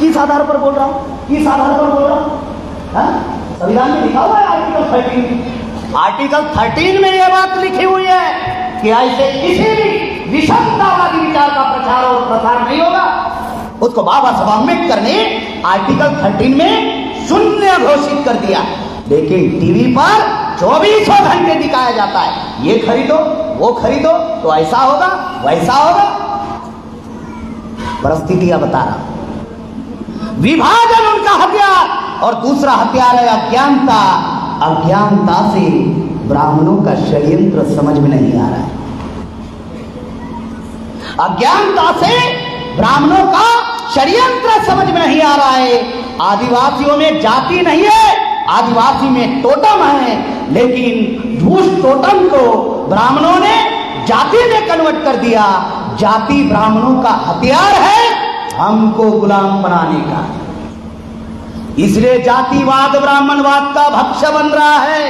किस आधार पर बोल रहा हूं, किस आधार पर बोल रहा हूं? संविधान में लिखा हुआ है आर्टिकल 13, आर्टिकल 13 में यह बात लिखी हुई है कि ऐसे किसी भी विषमतावादी विचार का प्रचार और प्रसार नहीं होगा। उसको बाबा साहब अम्बेडकर ने आर्टिकल 13 में शून्य घोषित कर दिया, लेकिन टीवी पर 24 घंटे दिखाया जाता है, ये खरीदो वो खरीदो तो ऐसा होगा वैसा होगा। परिस्थितियां बता रहा हूं। विभाजन उनका हथियार और दूसरा हथियार है अज्ञानता। अज्ञानता से ब्राह्मणों का षड्यंत्र समझ में नहीं आ रहा है। अज्ञानता से ब्राह्मणों का षड्यंत्र समझ में नहीं आ रहा है। आदिवासियों में जाति नहीं है, आदिवासी में टोटम है, लेकिन उस टोटम को ब्राह्मणों ने जाति में कन्वर्ट कर दिया। जाति ब्राह्मणों का हथियार है हमको गुलाम बनाने का। इसलिए जातिवाद ब्राह्मणवाद का भक्ष्य बन रहा है।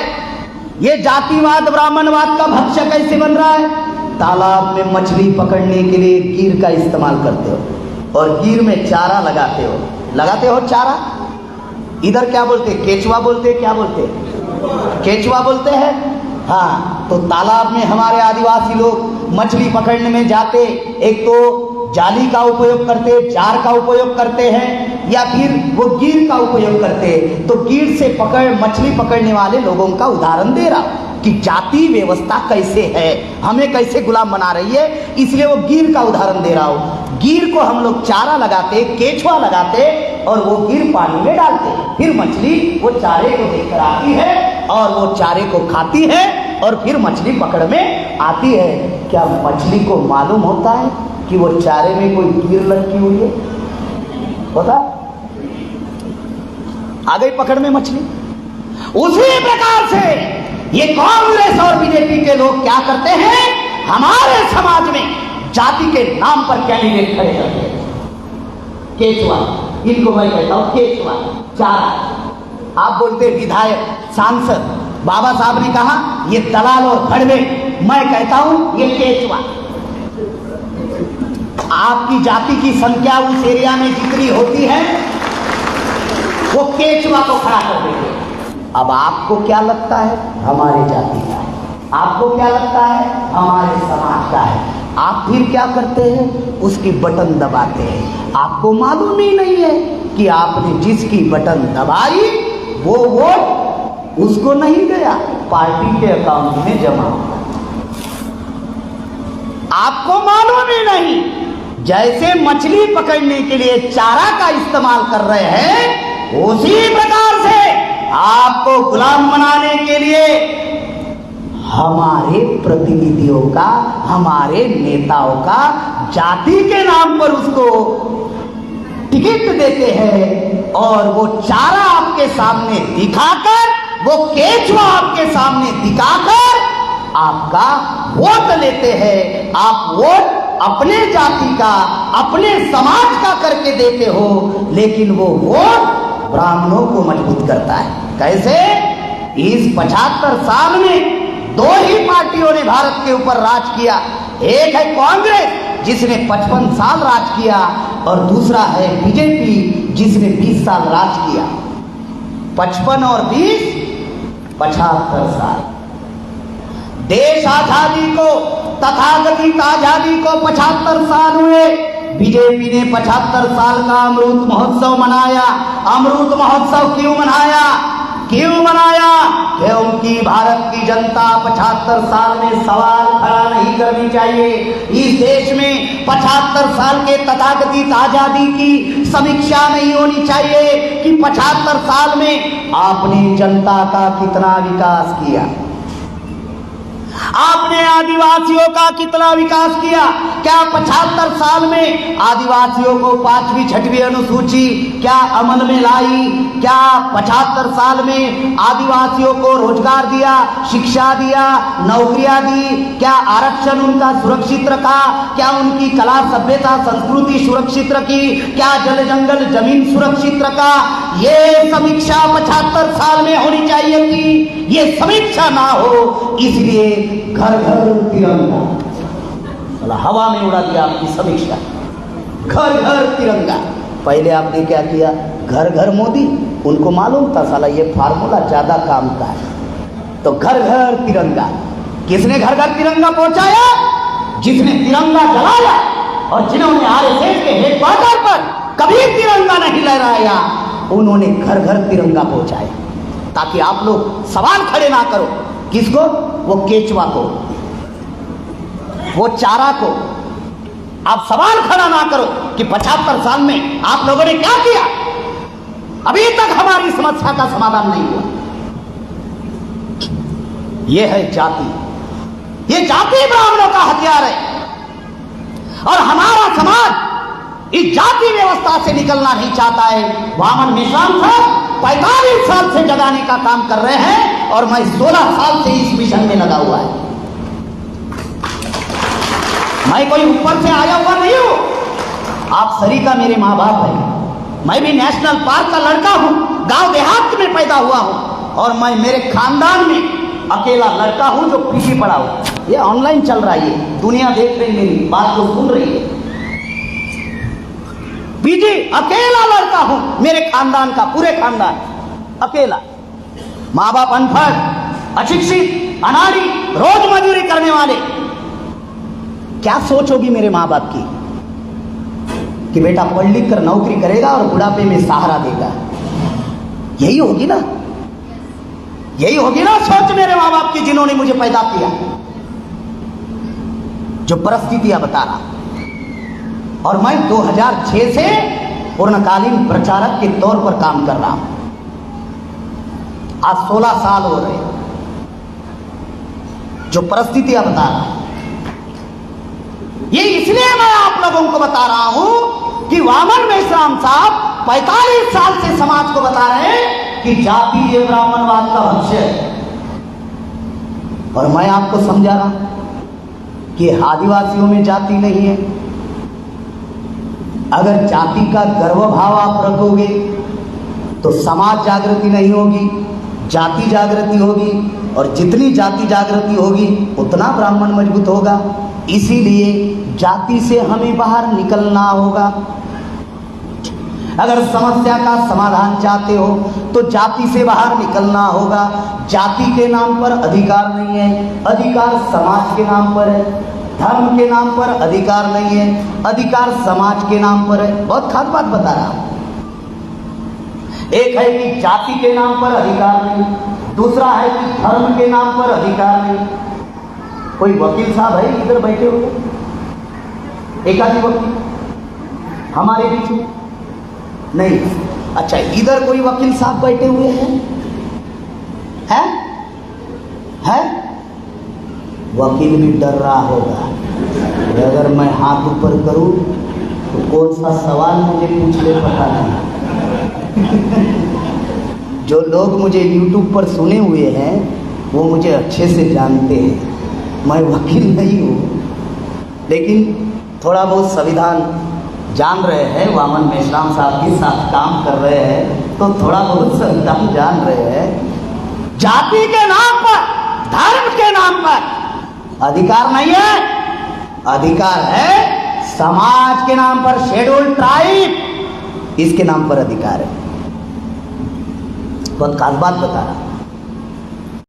ये जातिवाद ब्राह्मणवाद का भक्ष्य कैसे बन रहा है? तालाब में मछली पकड़ने के लिए गिर का इस्तेमाल करते हो और गिर में चारा लगाते हो चारा। इधर क्या बोलते? केचुआ बोलते, क्या बोलते? केचुआ बोलते हैं। हाँ, तो तालाब में हमारे आदिवासी लोग मछली पकड़ने में जाते, एक तो जाली का उपयोग करते, जार का उपयोग करते हैं, या फिर वो गिर का उपयोग करते। तो गिर से मछली पकड़ने वाले लोगों का उदाहरण दे रहा हूं कि जाति व्यवस्था कैसे है, हमें कैसे गुलाम बना रही है, इसलिए वो गिर का उदाहरण दे रहा हूं। गिर को हम लोग चारा लगाते, केचुआ लगाते और वो गिर पानी में डालते, फिर मछली वो चारे को देखकर आती है और वो चारे को खाती है और फिर मछली पकड़ में आती है। क्या मछली को मालूम होता है कि वो चारे में कोई गिर लटकी हुई है? होता? आ गई पकड़ में मछली। उसी प्रकार से ये कांग्रेस और बीजेपी के लोग क्या करते हैं, हमारे समाज में जाति के नाम पर कैंडिडेट खड़े करते हैं। केचुआ, इनको मैं कहता हूं केचुआ, चारा। आप बोलते विधायक, सांसद। बाबा साहब ने कहा ये दलाल और भड़वे, मैं कहता हूं ये केचुआ। आपकी जाति की संख्या उस एरिया में जितनी होती है वो केचुआ को खड़ा कर देते। अब आपको क्या लगता है? हमारे जाति का है। आपको क्या लगता है? हमारे समाज का है। आप फिर क्या करते हैं? उसकी बटन दबाते हैं। आपको मालूम ही नहीं है कि आपने जिसकी बटन दबाई वो वोट उसको नहीं गया, पार्टी के अकाउंट में जमा हुआ। आपको मालूम ही नहीं। जैसे मछली पकड़ने के लिए चारा का इस्तेमाल कर रहे हैं, उसी प्रकार से आपको गुलाम बनाने के लिए हमारे प्रतिनिधियों का, हमारे नेताओं का जाति के नाम पर उसको टिकट देते हैं और वो चारा आपके सामने दिखाकर, वो केचुआ आपके सामने दिखाकर आपका वोट लेते हैं। आप वोट अपने जाति का, अपने समाज का करके देते हो, लेकिन वो वोट ब्राह्मणों को मजबूत करता है। कैसे? इस 75 साल में दो ही पार्टियों ने भारत के ऊपर राज किया। एक है कांग्रेस जिसने 55 साल राज किया और दूसरा है बीजेपी जिसने 20 साल राज किया। 55 और 20, 75 साल। देश आजादी को, तथाकथित आजादी को 75 साल हुए। बीजेपी ने 75 साल का अमृत महोत्सव मनाया। अमृत महोत्सव क्यों मनाया? क्योंकि भारत की जनता 75 साल में सवाल खड़ा नहीं करनी चाहिए। इस देश में 75 साल के तथाकथित आजादी की समीक्षा नहीं होनी चाहिए कि 75 साल में आपने जनता का कितना विकास किया, आपने आदिवासियों का कितना विकास किया। क्या 75 साल में आदिवासियों को 5वीं 6वीं अनुसूची क्या अमल में लाई? क्या 75 साल में आदिवासियों को रोजगार दिया, शिक्षा दिया, नौकरियां दी? क्या आरक्षण उनका सुरक्षित रखा? क्या उनकी कला, सभ्यता, संस्कृति सुरक्षित रखी? क्या जल जंगल जमीन सुरक्षित रखा? ये समीक्षा 75 साल में होनी चाहिए थी। ये समीक्षा ना हो, इसलिए घर घर तिरंगा, हवा में उड़ा दिया आपकी समीक्षा। घर घर तिरंगा। पहले आपने क्या किया, घर घर मोदी। उनको मालूम था साला ये फार्मूला ज़्यादा काम का है, तो घर घर तिरंगा। किसने घर घर तिरंगा पहुंचाया? जिसने तिरंगा जलाया और जिन्होंने आरएसएस के हेडक्वार्टर पर कभी तिरंगा नहीं लहराया, उन्होंने घर घर तिरंगा पहुंचाया, ताकि आप लोग सवाल खड़े ना करो। किसको? वो केचुआ को, वो चारा को आप सवाल खड़ा ना करो कि 75 साल में आप लोगों ने क्या किया। अभी तक हमारी समस्या का समाधान नहीं हुआ। यह है जाति, ये जाति ब्राह्मणों का हथियार है, और हमारा समाज इस जाति व्यवस्था से निकलना नहीं चाहता है। वामन मेश्राम साहब 45 साल से जगाने का काम कर रहे हैं, और मैं 16 साल से इस मिशन में लगा हुआ है। मैं कोई ऊपर से आया हुआ नहीं हूं। आप सभी का मेरे माँ बाप है। मैं भी नेशनल पार्क का लड़का हूं, गांव देहात में पैदा हुआ हूं, और मैं मेरे खानदान में अकेला लड़का हूं जो पीछे पड़ा हूं। ये ऑनलाइन चल रहा है, ये दुनिया देख रही, मेरी बात को सुन रही है। पीछे अकेला लड़का हूं, मेरे खानदान का, पूरे खानदान अकेला। माँ बाप अनपढ़, अशिक्षित, अनाड़ी, रोज मजदूरी करने वाले। क्या सोच होगी मेरे माँ बाप की कि बेटा पढ़ लिख कर नौकरी करेगा और बुढ़ापे में सहारा देगा। यही होगी ना, यही होगी ना सोच मेरे माँ बाप की, जिन्होंने मुझे पैदा किया। जो परिस्थितियां बता रहा, और मैं 2006 से पूर्णकालीन प्रचारक के तौर पर काम कर रहा हूं। आज 16 साल हो रहे। जो परिस्थितियां बता रहा, ये इसलिए मैं आप लोगों को बता रहा हूं कि वामन मेश्राम साहब 45 साल से समाज को बता रहे हैं कि जाति ये ब्राह्मणवाद का भक्ष्य है। और मैं आपको समझा रहा कि आदिवासियों में जाति नहीं है। अगर जाति का गर्व भाव आप रखोगे तो समाज जागृति नहीं होगी, जाति जागृति होगी, और जितनी जाति जागृति होगी उतना ब्राह्मण मजबूत होगा। इसीलिए जाति से हमें बाहर निकलना होगा। अगर समस्या का समाधान चाहते हो तो जाति से बाहर निकलना होगा। जाति के नाम पर अधिकार नहीं है, अधिकार समाज के नाम पर है। धर्म के नाम पर अधिकार नहीं है, अधिकार समाज के नाम पर है। बहुत खास बात बता रहा हूं। एक है कि जाति के नाम पर अधिकार नहीं, दूसरा है कि धर्म के नाम पर अधिकार नहीं। कोई वकील साहब है इधर बैठे हुए? एकाधी वकील हमारे बीच में नहीं? अच्छा, इधर कोई वकील साहब बैठे हुए हैं? है? वकील भी डर रहा होगा कि अगर मैं हाथ ऊपर करूं तो कौन सा सवाल मुझे पूछ ले, पता नहीं। जो लोग मुझे YouTube पर सुने हुए हैं वो मुझे अच्छे से जानते हैं। मैं वकील नहीं हूँ, लेकिन थोड़ा बहुत संविधान जान रहे हैं। वामन मेश्राम साहब के साथ काम कर रहे हैं तो थोड़ा बहुत संविधान जान रहे हैं। जाति के नाम पर, धर्म के नाम पर अधिकार नहीं है, अधिकार है समाज के नाम पर, शेड्यूल्ड ट्राइब, इसके नाम पर अधिकार है। बहुत खास बात बता रहा।